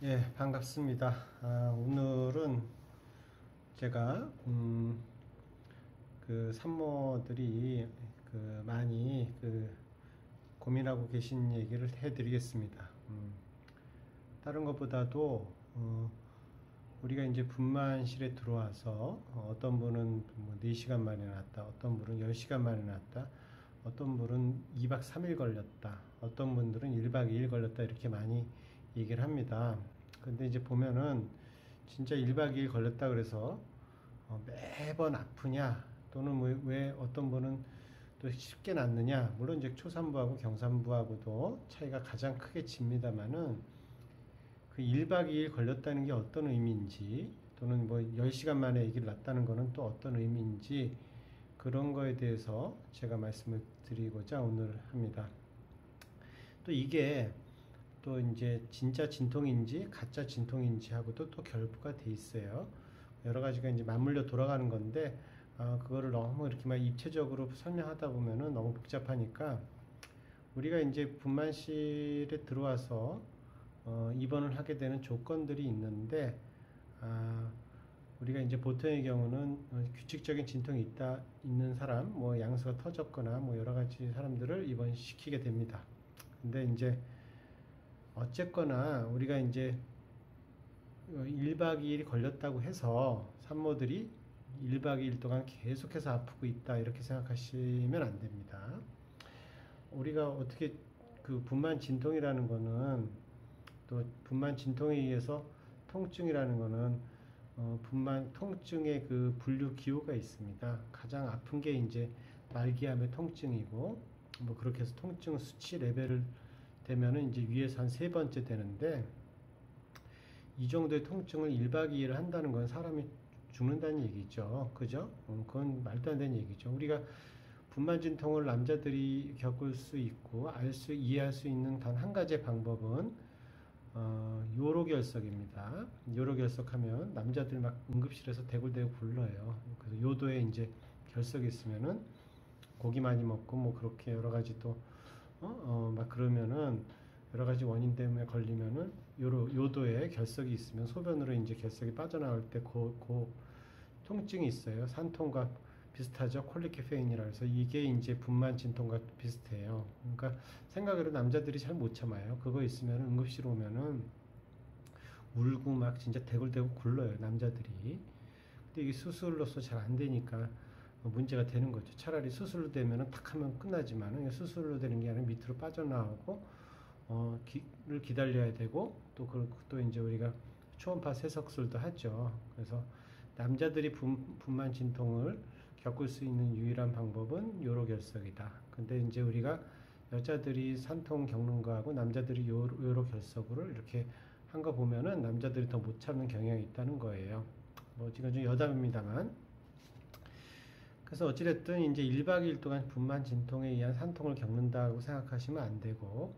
예, 반갑습니다. 오늘은 제가 그 산모들이 많이 고민하고 계신 얘기를 해드리겠습니다. 다른 것보다도 우리가 이제 분만실에 들어와서 어떤 분은 뭐 4시간 만에 났다, 어떤 분은 10시간 만에 났다, 어떤 분은 2박 3일 걸렸다, 어떤 분들은 1박 2일 걸렸다, 이렇게 많이 얘기를 합니다. 근데 이제 보면은 진짜 1박 2일 걸렸다 그래서 매번 아프냐, 또는 왜 어떤 분은 또 쉽게 낫느냐, 물론 이제 초산부하고 경산부하고도 차이가 가장 크게 집니다만은 그 1박 2일 걸렸다는 게 어떤 의미인지, 또는 뭐 10시간 만에 아기를 낳았다는 거는 또 어떤 의미인지, 그런 거에 대해서 제가 말씀을 드리고자 오늘 합니다. 또 이게 또 이제 진짜 진통인지 가짜 진통인지 하고도 또 결부가 돼 있어요. 여러 가지가 이제 맞물려 돌아가는 건데, 그거를 너무 이렇게 막 입체적으로 설명하다 보면은 너무 복잡하니까, 우리가 이제 분만실에 들어와서 입원을 하게 되는 조건들이 있는데, 우리가 이제 보통의 경우는 규칙적인 진통이 있는 사람, 뭐 양수가 터졌거나 뭐 여러 가지 사람들을 입원시키게 됩니다. 근데 이제 어쨌거나 우리가 이제 1박 2일이 걸렸다고 해서 산모들이 1박 2일 동안 계속해서 아프고 있다, 이렇게 생각하시면 안 됩니다. 우리가 어떻게 그 분만 진통이라는 거는, 또 분만 진통에 의해서 통증이라는 거는 분만 통증의 그 분류 기호가 있습니다. 가장 아픈 게 이제 말기암의 통증이고, 뭐 그렇게 해서 통증 수치 레벨을 되면은 이제 위에서 한 3번째 되는데, 이 정도의 통증을 1박 2일 한다는 건 사람이 죽는다는 얘기죠. 그죠? 그건 말도 안 되는 얘기죠. 우리가 분만 진통을 남자들이 겪을 수 있고 이해할 수 있는 단 한 가지의 방법은 요로결석입니다. 요로결석하면 남자들 막 응급실에서 대굴대굴 굴러요. 그래서 요도에 이제 결석이 있으면은 고기 많이 먹고 뭐 그렇게 여러 가지 또 막 그러면은 여러 가지 원인 때문에 걸리면은 요도에 결석이 있으면 소변으로 이제 결석이 빠져나올 때 통증이 있어요. 산통과 비슷하죠. 콜리케페인이라 해서 이게 이제 분만 진통과 비슷해요. 그러니까 생각으로 남자들이 잘 못 참아요. 그거 있으면 응급실 오면은 울고 막 진짜 대굴대굴 굴러요, 남자들이. 근데 이게 수술로서 잘 안 되니까 문제가 되는 거죠. 차라리 수술로 되면은 탁 하면 끝나지만은, 수술로 되는 게 아니라 밑으로 빠져나오고 를 기다려야 되고, 또 이제 우리가 초음파 세석술도 하죠. 그래서 남자들이 분만 진통을 겪을 수 있는 유일한 방법은 요로결석이다. 근데 이제 우리가 여자들이 산통 겪는 거하고 남자들이 요로결석으로 이렇게 한 거 보면은 남자들이 더 못 참는 경향이 있다는 거예요. 뭐 지금 좀 여담입니다만. 그래서 어찌됐든 이제 1박 2일 동안 분만 진통에 의한 산통을 겪는다고 생각하시면 안 되고,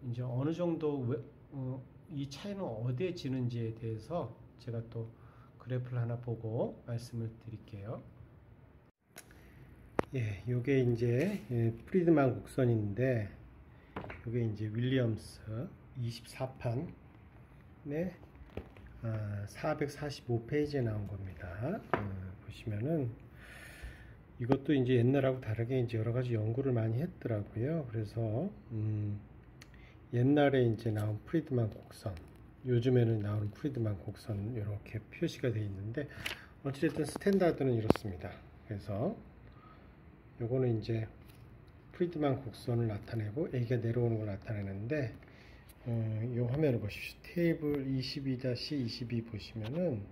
이제 어느 정도 이 차이는 어디에 지는지에 대해서 제가 또 그래프를 하나 보고 말씀을 드릴게요. 예, 요게 이제 프리드만 곡선인데, 요게 이제 윌리엄스 24판에 445페이지에 나온 겁니다. 보시면은 이것도 이제 옛날하고 다르게 이제 여러 가지 연구를 많이 했더라고요. 그래서 옛날에 이제 나온 프리드만 곡선, 요즘에는 나오는 프리드만 곡선, 이렇게 표시가 되어 있는데, 어찌됐든 스탠다드는 이렇습니다. 그래서 요거는 이제 프리드만 곡선을 나타내고 아기가 내려오는 걸 나타내는데, 요 화면을 보십시오. 테이블 22-22 보시면은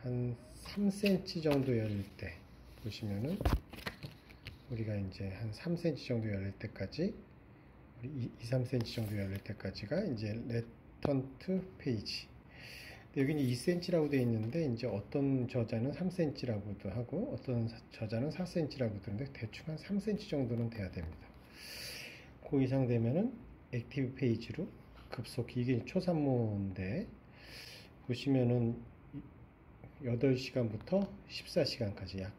한 3cm 정도 열릴 때 보시면은, 우리가 이제 한 3cm 정도 열릴 때까지, 우리 2-3cm 정도 열릴 때까지가 이제 레턴트 페이지. 여기는 2cm라고 되어 있는데, 이제 어떤 저자는 3cm라고도 하고 어떤 저자는 4cm라고 되는데, 대충 한 3cm 정도는 돼야 됩니다. 그 이상 되면은 액티브 페이지로 급속, 이게 초산모인데 보시면은 8시간부터 14시간까지 약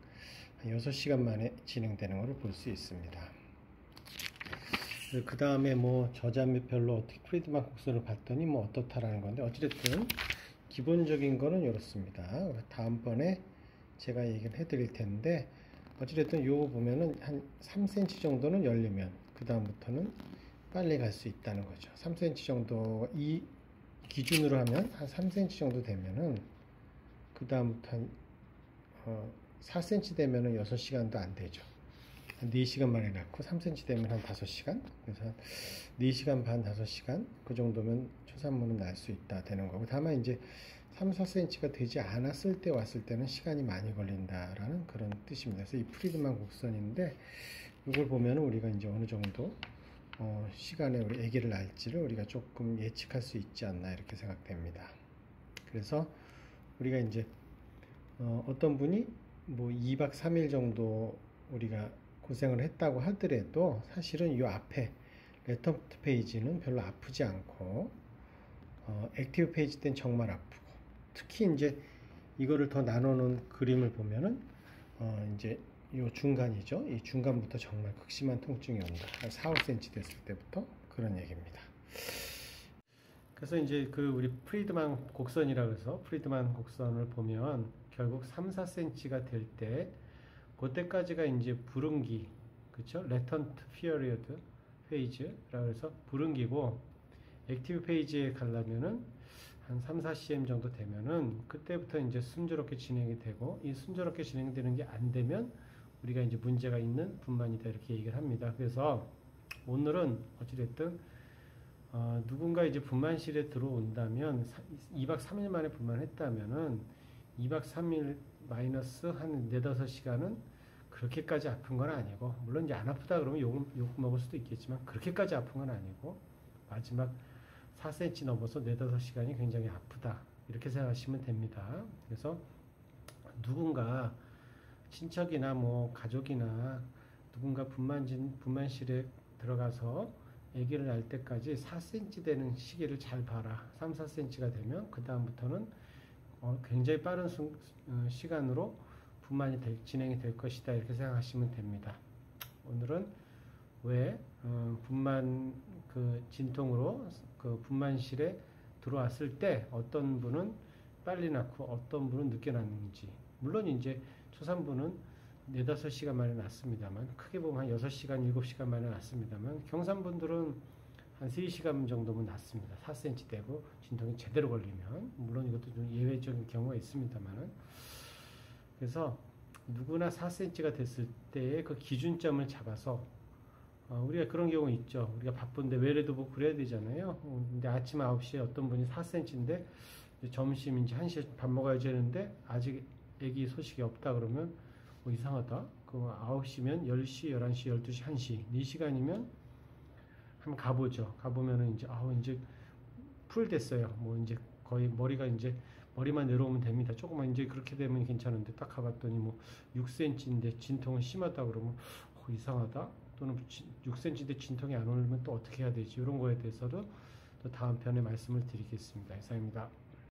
6시간 만에 진행되는 것을 볼 수 있습니다. 그 다음에 뭐 저자별로 어떻게 프리드만 곡선을 봤더니 뭐 어떻다라는 건데, 어찌됐든 기본적인 거는 이렇습니다. 다음번에 제가 얘기를 해드릴 텐데, 어찌됐든 요거 보면은 한 3cm 정도는 열리면 그 다음부터는 빨리 갈 수 있다는 거죠. 3cm 정도, 이 기준으로 하면 한 3cm 정도 되면은 그 다음부터 한 4cm 되면은 6시간도 안 되죠. 한 4시간 만에 낳고 3cm 되면 한 5시간, 그래서 한 4시간 반 5시간 그 정도면 초산모는 날 수 있다 되는 거고, 다만 이제 3, 4cm가 되지 않았을 때 왔을 때는 시간이 많이 걸린다라는 그런 뜻입니다. 그래서 이 프리드만 곡선인데, 이걸 보면 우리가 이제 어느 정도 시간에 우리 아기를 낳을지를 우리가 조금 예측할 수 있지 않나 이렇게 생각됩니다. 그래서 우리가 이제 어떤 분이 뭐 2박 3일 정도 우리가 고생을 했다고 하더라도 사실은 이 앞에 레턴트 페이지는 별로 아프지 않고 액티브 페이지 때는 정말 아프고, 특히 이제 이거를 더 나눠놓은 그림을 보면은 이제 이 중간이죠. 이 중간부터 정말 극심한 통증이 온다. 한 4, 5cm 됐을 때부터 그런 얘기입니다. 그래서 이제 그 우리 프리드만 곡선이라고 해서 프리드만 곡선을 보면 결국 3, 4cm가 될 때 그때까지가 이제 불응기, 그쵸? 레턴트 피어리어드 페이지라고 해서 불응기고, 액티브 페이지에 가려면은 한 3, 4cm 정도 되면은 그때부터 이제 순조롭게 진행이 되고, 이 순조롭게 진행되는 게 안 되면 우리가 이제 문제가 있는 분만이다 이렇게 얘기를 합니다. 그래서 오늘은 어찌됐든 누군가 이제 분만실에 들어온다면 2박 3일 만에 분만했다면은 2박 3일 마이너스 한 4, 5시간은 그렇게까지 아픈 건 아니고, 물론 이제 안 아프다 그러면 욕 먹을 수도 있겠지만 그렇게까지 아픈 건 아니고, 마지막 4cm 넘어서 4, 5시간이 굉장히 아프다 이렇게 생각하시면 됩니다. 그래서 누군가 친척이나 뭐 가족이나 누군가 분만실에 들어가서 아기를 낳을 때까지 4cm 되는 시기를 잘 봐라. 3, 4cm가 되면 그 다음부터는 굉장히 빠른 시간으로 분만이 진행이 될 것이다 이렇게 생각하시면 됩니다. 오늘은 왜 분만 그 진통으로 그 분만실에 들어왔을 때 어떤 분은 빨리 낳고 어떤 분은 늦게 낳는지, 물론 이제 초산부는 4, 5시간 만에 낳습니다만, 크게 보면 한 6시간, 7시간 만에 낳습니다만, 경산분들은 한 3시간 정도면 낳습니다. 4cm 되고 진통이 제대로 걸리면, 물론 이것도 좀 예외적인 경우가 있습니다만은. 그래서 누구나 4cm가 됐을 때의 그 기준점을 잡아서 우리가 그런 경우 있죠. 우리가 바쁜데 외래도 보고 그래야 되잖아요. 근데 아침 9시에 어떤 분이 4cm인데 점심 이제 1시에 밥 먹어야지 하는데 아직 애기 소식이 없다 그러면 뭐 이상하다. 그 9시면 10시, 11시, 12시, 1시 4시간이면 한번 가보죠. 가보면은 이제 풀 됐어요. 뭐 이제 거의 머리가 이제 머리만 내려오면 됩니다. 조금만 이제 그렇게 되면 괜찮은데 딱 가봤더니 뭐 6cm인데 진통은 심하다 그러면 이상하다. 또는 6cm인데 진통이 안 오면 또 어떻게 해야 되지? 이런 거에 대해서도 또 다음 편에 말씀을 드리겠습니다. 이상입니다.